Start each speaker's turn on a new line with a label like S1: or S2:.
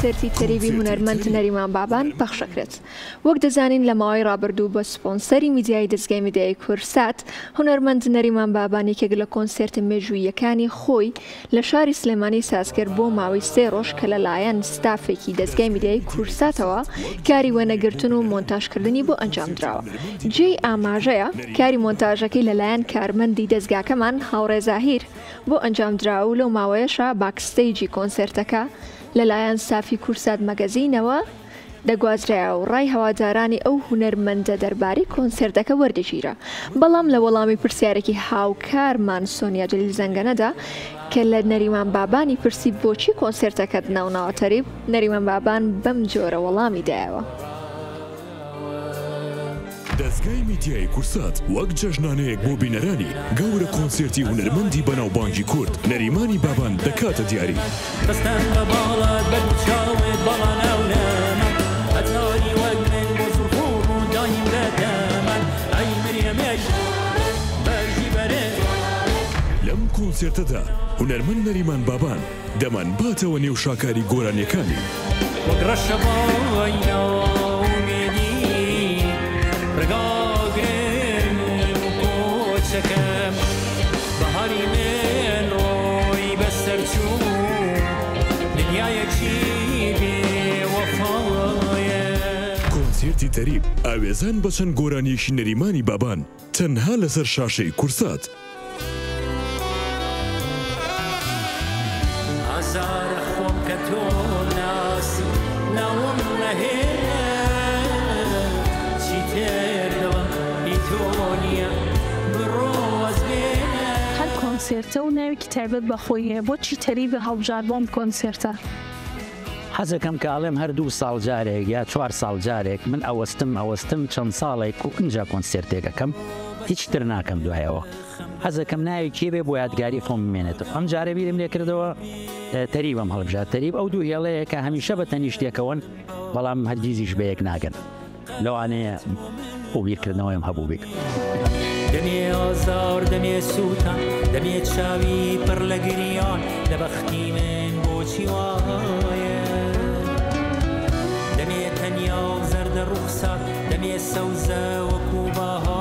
S1: کۆنسێرتی تەریبی هونەرمەند نەریمان بابان پەخشەکرێت. وەک دەزانین لە ماوەی ڕابردوو بە سپۆنسەری میدیای دەستگای میدیای کورسات، هونەرمەند نەریمان بابان یەکێک لە کۆنسێرتە مێژوویەکانی خۆی لە شاری سلێمانی سازکرد بۆ ماوەی 3 ڕۆژ کە لەلایەن ستافێکی دەستگای میدیای کورساتەوە کاری وەنەگرتن و مۆنتاژکردنی بۆ ئەنجام درراوە. جێی ئاماژەیە کاری مۆنتاژەکەی لەلایەن کارمەندی دەستگاکەمان هاوڕێزاهیر بۆ ئەنجام درراوە و لەو ماوەیەشە باکستەیجی کۆنسێرتەکە لەلایەن سافی کورسات مەگەزینەوە دەگوازرایە و ڕای هەوادارانی ئەو هونەرمەندە دەربارەی کۆنسێرتەکە وەردەگیرە. بەڵام لە وەڵامی پرسیارێکی هاوکارمان سۆنیا جەلیل زەنگەنەدا کە لە نەریمان بابانی پرسی بۆچی کۆنسێرتەکەت ناوناوە تەریب، نەریمان بابان بەم جۆرە وەڵامی دایەوە.
S2: دەستگای میدیای کورسات وەک جەژنانەیەک بۆ بینەرانی گەورە کۆنسێرتی هونەرمەندی بەناوبانگی کورد نەریمانی بابان دەکاتە دیاری.
S3: دەستان بە باڵات بەدووچاوێت بەڵا ناونەمان ئەتاری وەک من بۆ زوڵخۆڕ و دایم دەدەمان ئەی مریەمێش بەرژی بەرێ.
S2: لەم کۆنسێرتەدا هونەرمەند نەریمان بابان دەمان باتەوە نێو شاکاری گۆرانیەکانی
S3: وەک ڕەشە باینەوە بەهاری مێنۆی بەسەرچوو دنیایەکی بێوەفایە.
S2: کۆنسێرتی تەریب ئاوێزان بە چەند گۆرانیەکی نەریمانی بابان تەنها لەسەر شاشەی کورسات.
S3: ئازارە خۆم کە تۆ ناسی ناوم نەهێنە چی تێردەوە ئیتۆنیە
S4: کۆنسێرتە و ناوێکی تایبەت بەخۆیە بۆچی تەریبی هەڵبژار بۆم کۆنسێرتە؟
S5: حەزەکەم کە ئاڵێم هەردوو ساڵ جارێک یا 4 ساڵ جارێک من ئەوەستم چەند ساڵێک و اینجا کۆنسێرتێکەکەم هیچتر ناکەم دوایەوە. حەزەکەم ناوی کێ بێ بۆ یادگاری خۆم بمێنێتەوە. ئەم جارە بیرم لێ کردەوە تەریبم هەڵبژار. تەریب ئەو دوو هێڵەیە کە هەمیشە بە تەنیشتێکەوەن بەڵام هەرگیزیش بەیەک ناگەن. لەوانەیە بۆ بیرکردنەوەیم هەبوو بیت.
S3: دەمێ ئازار دەمێ سووتان دەمێ چاوی پڕ لە گریان لە بەختی من بۆچی وایە. دەمێ تەنیا و زەردە ڕوخسات دەمێ سەوزە وەکوو بەها